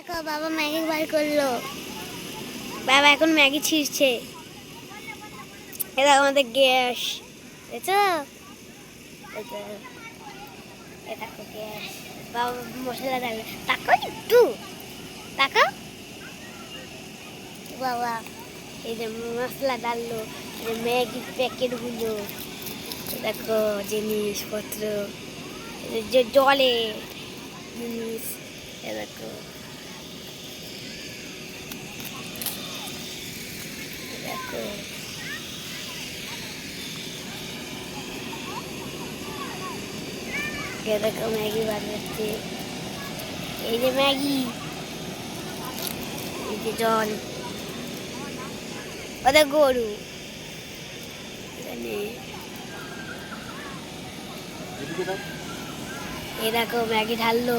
দেখো বাবা ম্যাগি বার করলো। বাবা এখন ম্যাগি ছিঁড়ছে। এটা আমাদের গ্যাস, দেখছো? এটা গ্যাস। বাবা মশলা ডালে, তাকাও একটু, তাকাও। বাবা এই যে মশলা ডাললো, ম্যাগির প্যাকেটগুলো, দেখো জিনিসপত্র, যে জলে জিনিস, দেখো দেখো দেখো ম্যাগি বানাচ্ছে। এই যে ম্যাগি, এই যে জল, ওদের গরু এখানে। এই দেখো ম্যাগি ঢাললো,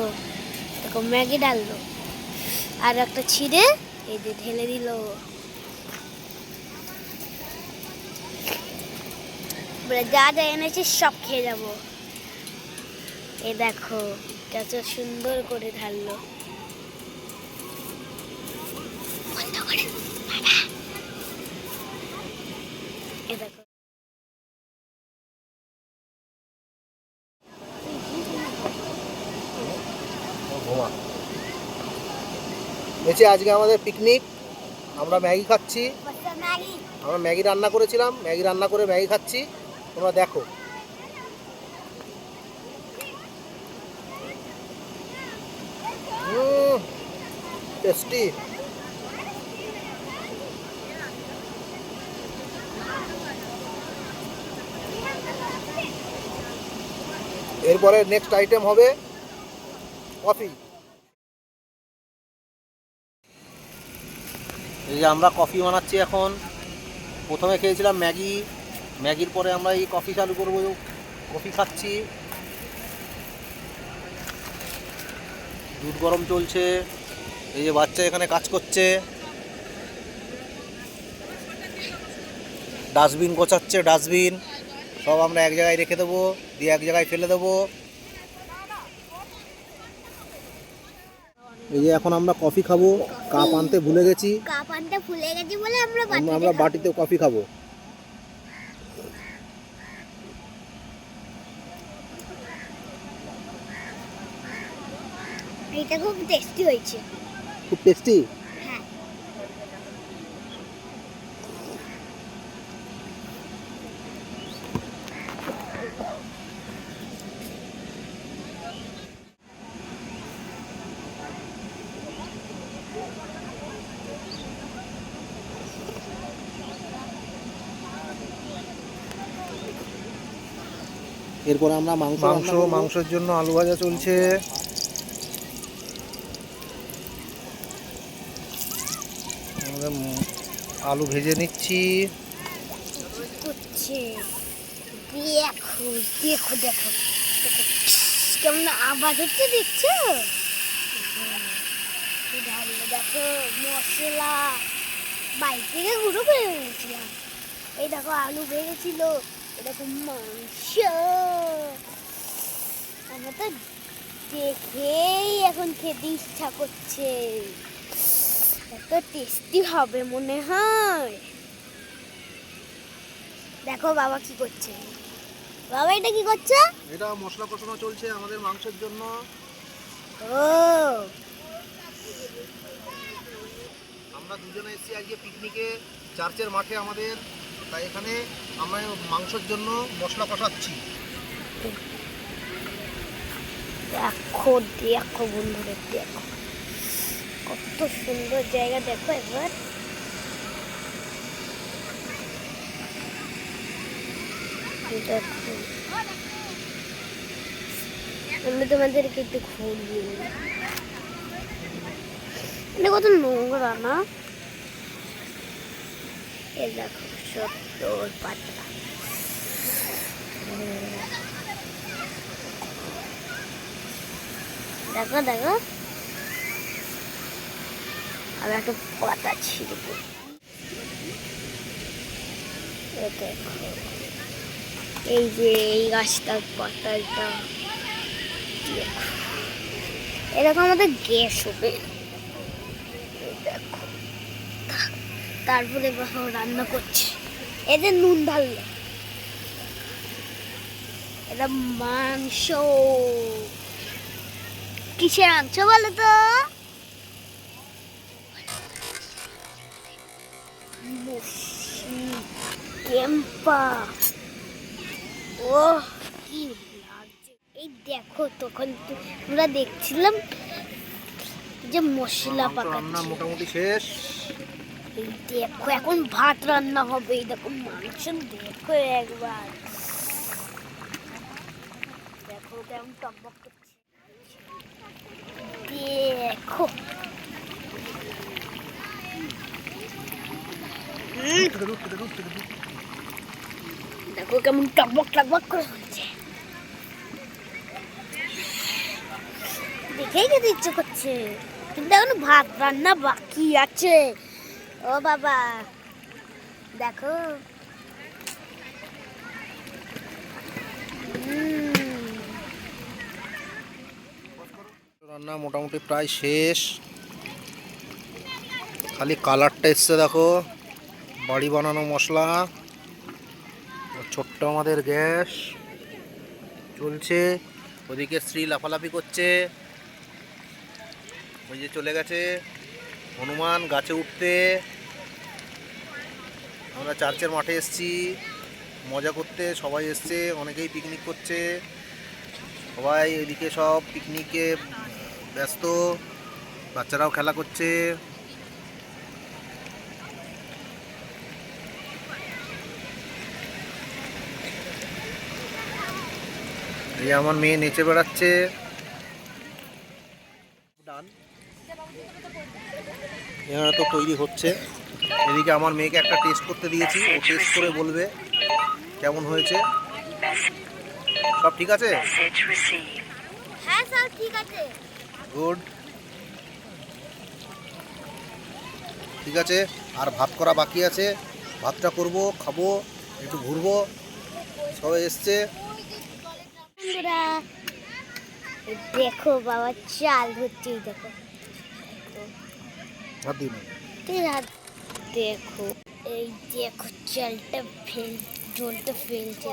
দেখো ম্যাগি ঢাললো, আর একটা ছিঁড়ে এই যে ঢেলে দিল। যা যা এনেছি সব খেয়ে যাবো। এই দেখো কত সুন্দর করে ঢাললো। এই দেখো আজকে আমাদের পিকনিক, আমরা ম্যাগি খাচ্ছি। আমরা ম্যাগি রান্না করেছিলাম, ম্যাগি রান্না করে ম্যাগি খাচ্ছি, তোমরা দেখো। টেস্টি। এরপরে নেক্সট আইটেম হবে কফি। এই যে আমরা কফি বানাচ্ছি এখন। প্রথমে খেয়েছিলাম ম্যাগি, ম্যাগির পরে আমরা এই কফি চালু করব। কফি খাচ্ছি, দুধ গরম চলছে। এই যে বাচ্চা এখানে কাজ করছে, ডাস্টবিন গোছাচ্ছে। ডাস্টবিন সব আমরা এক জায়গায় রেখে দেবো, দিয়ে এক জায়গায় ফেলে দেবো। এই যে এখন আমরা কফি খাবো। কাপ আনতে ভুলে গেছি, বলে আমরা বাটিতে কফি খাবো। এটা খুব টেস্টি হয়েছে। খুব টেস্টি। হ্যাঁ, এরপরে আমরা মাংসের জন্য আলু ভাজা চলছে। আলু ভেজে নিচ্ছি। দেখো দেখো দেখো কেমন আওয়াজ হচ্ছে, দেখছো? দেখো মশলা বাইরে থেকে গুঁড়ো করে এনেছিলাম। এই দেখো আলু ভেজেছিল, এরকম মাংস। আমার তো দেখেই এখন খেতে ইচ্ছা করছে। এত টেস্টি হবে মনে হয়। দেখো বাবা কি করছে। বাবা এটা কি করছে? এটা মশলা কষানো চলছে আমাদের মাংসের জন্য। ও, আমরা দুজনে এসেছি আজকে পিকনিকে, চার্চের মাঠে আমাদের। তাই এখানে আমরা মাংসের জন্য মশলা কষাচ্ছি। দেখো দেখো বন্ধুরা, দেখো কত সুন্দর জায়গা। দেখো একবার দেখো, আমি তোমাদেরকে একটু ঘুরিয়ে নিই। এটা কত নোংরা না? এ দেখো সত্তর পাতা। দেখো দেখো, আমি একটা পাতা ছিঁড়ব। দেখো এই যে এই গাছটার পাতাটা, এরকম আমাদের গ্যাস হবে। তারপরে বাবা রান্না করছে। এতে নুন ঢাললো, এটা মাংস। কিসের মাংস বলো তো? কেম্পা। ও কি লাগছে! এই দেখো, তখন আমরা দেখছিলাম যে মশলা রান্না পাকাচ্ছে। মোটামুটি শেষ। এই দেখো এখন ভাত রান্না হবে। এই দেখো মাংস, দেখো একবার, দেখো কেমন টকবক করছে। দেখো দেখো কেমন টকবক টকবক করে হচ্ছে। দেখেই খেতে ইচ্ছে করছে, কিন্তু এখন ভাত রান্না বাকি আছে। ও বাবা দেখো, রান্না মোটামুটি প্রায় শেষ, খালি কালারটা এসছে দেখো। বাড়ি বানানো মশলা। ছোট্ট আমাদের গ্যাস চলছে। ওদিকে স্ত্রী লাফালাফি করছে। ওই যে চলে গেছে হনুমান গাছে উঠতে। আমরা চার্চের মাঠে এসেছি মজা করতে, সবাই এসছে, অনেকেই পিকনিক করছে। সবাই এদিকে সব পিকনিকে ব্যস্ত, বাচ্চারাও খেলা করছে। এই আমার মেয়ে নেচে বেড়াচ্ছে। এখানে তো তৈরি হচ্ছে। এদিকে আমার মেয়েকে একটা টেস্ট করতে দিয়েছি, ও টেস্ট করে বলবে কেমন হয়েছে। সব ঠিক আছে? হ্যাঁ স্যার ঠিক আছে। গুড, ঠিক আছে। আর ভাত করা বাকি আছে, ভাতটা করব, খাবো, একটু ঘুরবো। সবাই এসছে। বন্ধুরা দেখো বাবা চাল হচ্ছে, দেখো ভাত দিন। ঠিক আছে, দেখো এই দেখো চালটা জলটা ফেলছে,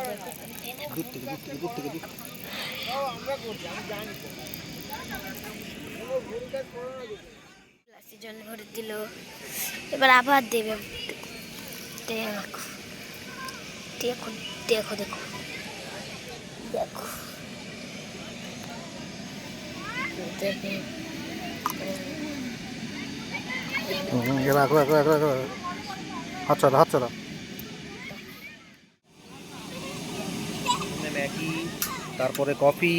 দেখো দূর থেকে দূর থেকে দূর থেকে দূর। গ্লাসে জল ভরে দিল, এবার আবার দেবে। দেখো দেখো দেখো দেখো দেখো রাখো রাখো রাখো রাখো, হাত ছাড়া হাত ছাড়া। ম্যাগি, তারপরে কফি,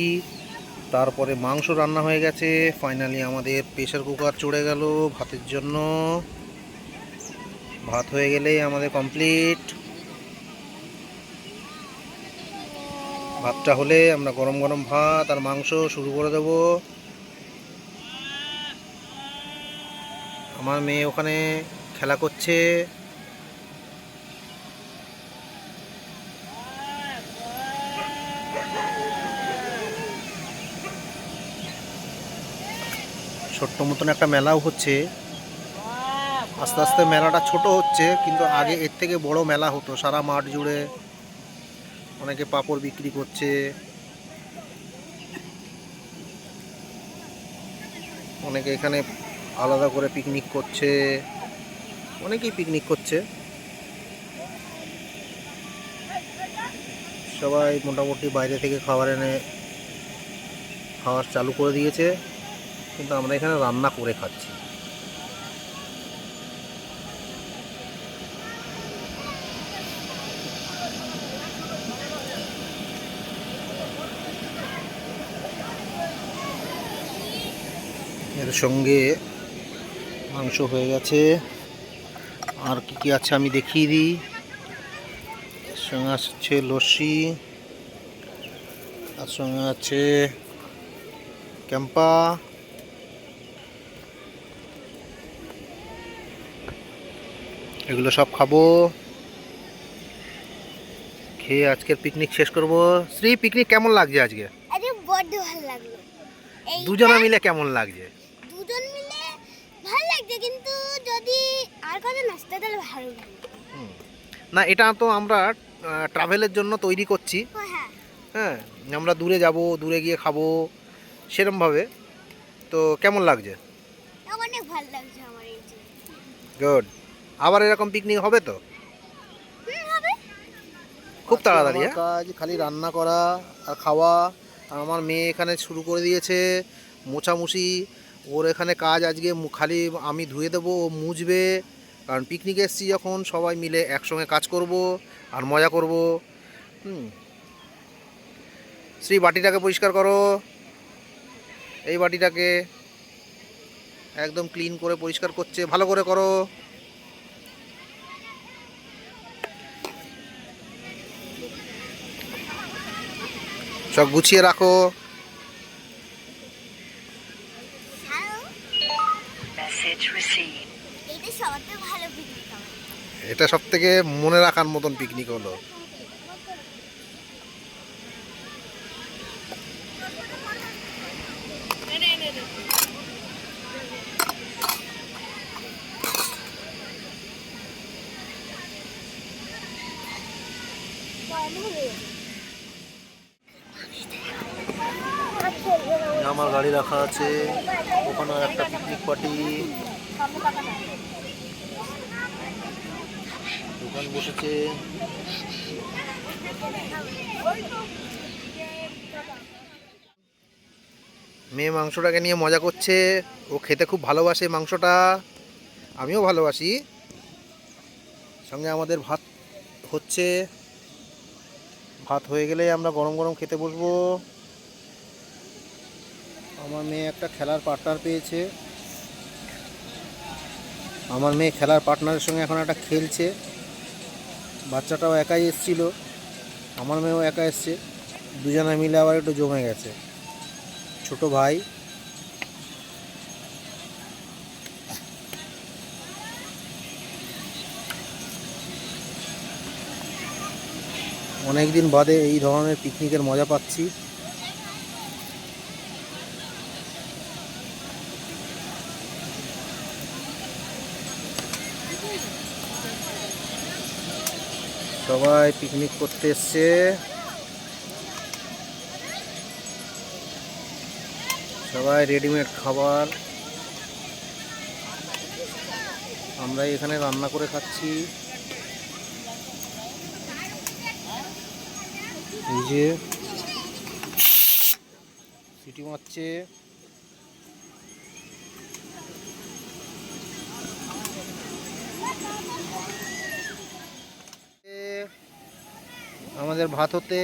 তারপরে মাংস রান্না হয়ে গেছে। ফাইনালি আমাদের প্রেসার কুকার চড়ে গেল ভাতের জন্য। ভাত হয়ে গেলেই আমাদের কমপ্লিট। ভাতটা হলে আমরা গরম গরম ভাত আর মাংস শুরু করে দেব। আমার মেয়ে ওখানে খেলা করছে। ছোট্ট মতন একটা মেলাও হচ্ছে। আস্তে আস্তে মেলাটা ছোট হচ্ছে, কিন্তু আগে এর থেকে বড় মেলা হতো সারা মাঠ জুড়ে। অনেকে পাঁপড় বিক্রি করছে, অনেকে এখানে আলাদা করে পিকনিক করছে, অনেকেই পিকনিক করছে। সবাই মোটামুটি বাইরে থেকে খাবার এনে খাওয়ার চালু করে দিয়েছে, কিন্তু আমরা এখানে রান্না করে খাচ্ছি। এর সঙ্গে মাংস হয়ে গেছে, আর কি কি আছে আমি দেখিয়ে দিই। এর সঙ্গে আছে লস্যি, তার সঙ্গে আছে ক্যাম্পা, এগুলো সব খাবো। খেয়ে আজকের পিকনিক শেষ করব। শ্রী, পিকনিক কেমন লাগছে আজকে? আরে বড্ড ভালো লাগলো। দুজনা মিলে কেমন লাগছে? দুজন মিলে ভালো লাগছে, কিন্তু যদি আর কত নাচতে তাহলে ভালো লাগে। হুম। না, এটা তো আমরা ট্রাভেলের জন্য তৈরি করছি। ও হ্যাঁ, হ্যাঁ, আমরা দূরে যাব, দূরে গিয়ে খাবো সেরমভাবে। তো কেমন লাগছে? অনেক ভালো লাগছে আমার এই যে। গুড। আবার এরকম পিকনিক হবে তো? হবে। খুব তাড়াতাড়ি। কাজ খালি রান্না করা আর খাওয়া। আর আমার মেয়ে এখানে শুরু করে দিয়েছে মোছামুছি। ওর এখানে কাজ আজকে খালি আমি ধুয়ে দেবো, ও মুছবে। কারণ পিকনিকে এসেছি যখন, সবাই মিলে একসঙ্গে কাজ করব আর মজা করব। হুম। শ্রী, বাটিটাকে পরিষ্কার করো। এই বাটিটাকে একদম ক্লিন করে পরিষ্কার করছে, ভালো করে করো। সব গুছিয়ে রাখো। এটা সবথেকে ভালো পিকনিক আমার। এটা সব থেকে মনে রাখার মতন পিকনিক হলো। আমার গাড়ি রাখা আছে ওখানে, একটা পিকনিক পার্টি দোকান বসেছে। মেয়ে মাংসটাকে নিয়ে মজা করছে। ও খেতে খুব ভালোবাসে মাংসটা, আমিও ভালোবাসি। সঙ্গে আমাদের ভাত হচ্ছে। ভাত হয়ে গেলে আমরা গরম গরম খেতে বসবো। আমার মেয়ে একটা খেলার পার্টনার পেয়েছে। আমার মেয়ে খেলার পার্টনারের সঙ্গে এখন একটা খেলছে। বাচ্চাটাও একাই এসেছিল, আমার মেয়েও একা এসছে। দুজনে মিলে আবার একটু জমে গেছে। ছোট ভাই। অনেক দিন বাদে এই ধরনের পিকনিকের মজা পাচ্ছি। সবাই পিকনিক করতে এসছে। সবাই রেডিমেড খাবার, আমরা এখানে রান্না করে খাচ্ছি। এই যে সিটি মারছে। আমাদের ভাত হতে।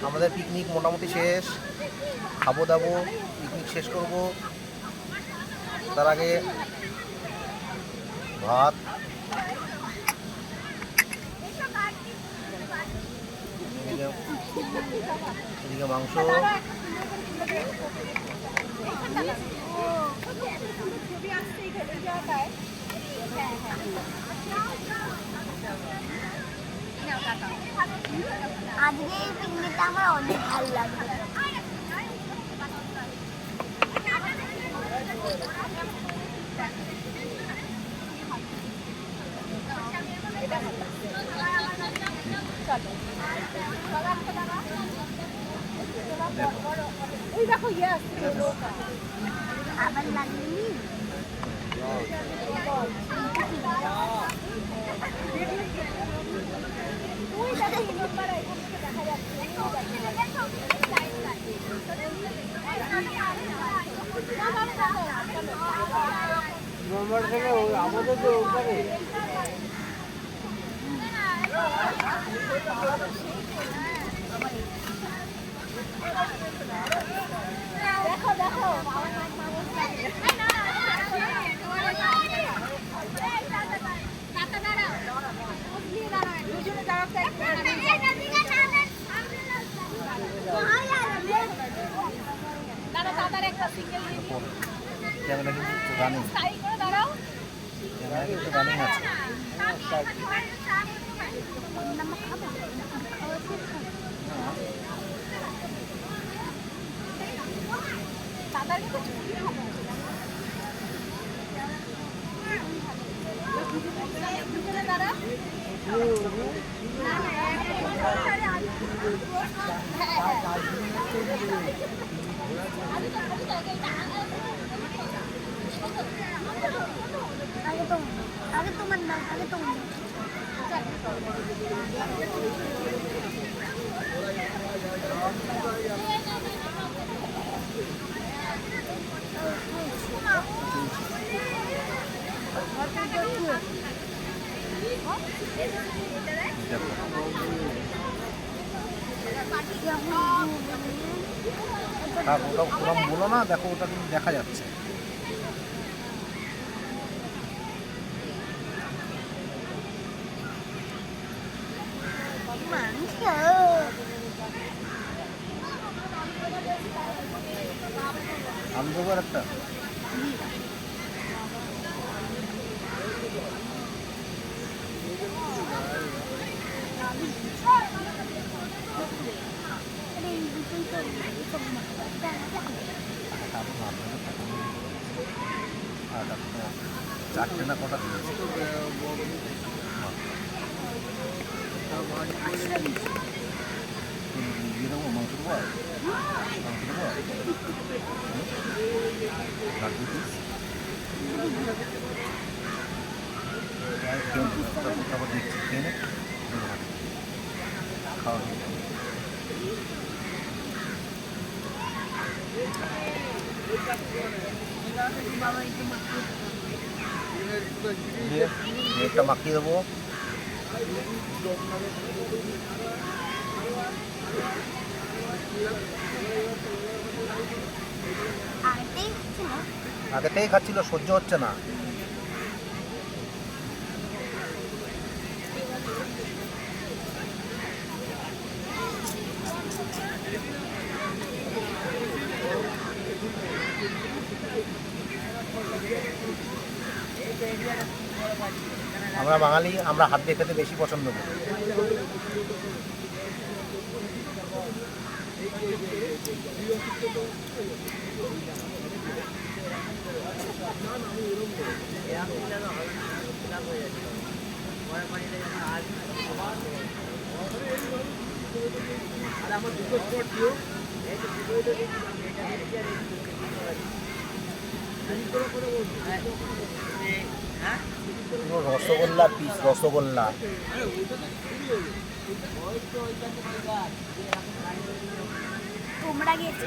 আমাদের পিকনিক মোটামুটি শেষ। খাবো দাবো, পিকনিক শেষ করব। তার আগে ভাত, এদিকে মাংস। আজকে এই পিকনিকটা আমার অনেক ভালো লাগবে। আবার লাগেনি। আমাদের যে ওখানে দেখো দেখো ক্যামেরা কিন্তু রানিং রানিং আছে। ওটা ওরকম বলো না, দেখো ওটা কিন্তু দেখা যাচ্ছে। আলু দেবো আর একটা। চারটে না কটা দিয়েছে? দিয়ে দেবো মাংস দেবো, মাংস দেবো লাগবে পিস তারপর দেখছি ট্রেনে খাওয়া একটা মাখিয়ে দেবো। আগেতেই খাচ্ছিল, সহ্য হচ্ছে না। আমরা বাঙালি, আমরা হাত দিয়ে খেতে বেশি পছন্দ করি। রসগোল্লার পিস, রসগোল্লা। তোমরা গেছ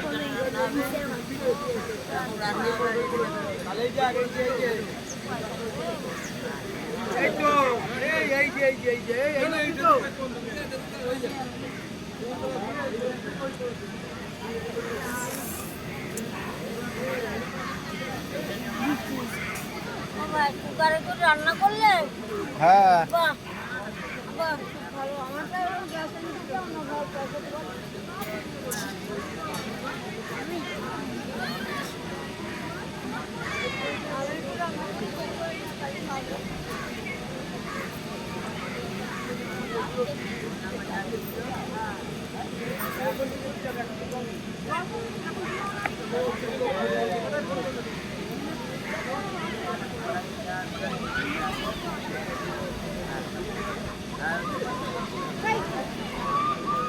কুকারে করে রান্না করলে? হ্যাঁ বাহ বাহ, ভালো। আমারটা গ্যাসে নিতে অন্য ভালো পয়সা দেবো।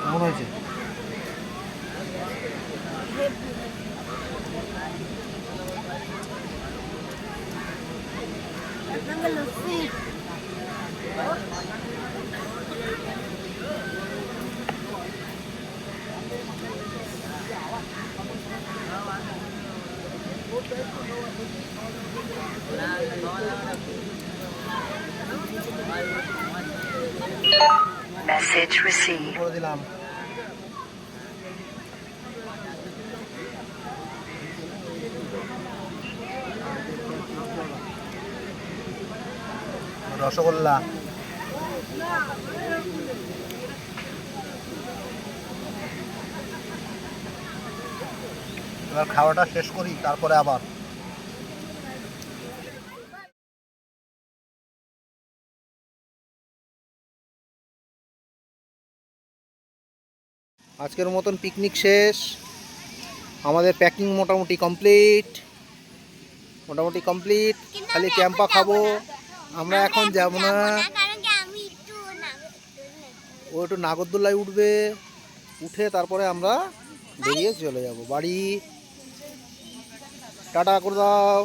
কেমন হয়েছে? Message received. করে দিলাম। রসগোল্লা। এবার খাওয়াটা শেষ করি, তারপরে আবার আজকের মতন পিকনিক শেষ, আমাদের প্যাকিং মোটামুটি কমপ্লিট, খালি ক্যাম্পা খাবো। আমরা এখন যাব না, ও একটু নাগরদোলায় উঠবে, উঠে তারপরে আমরা বেরিয়ে চলে যাব বাড়ি। টাটা করে দাও।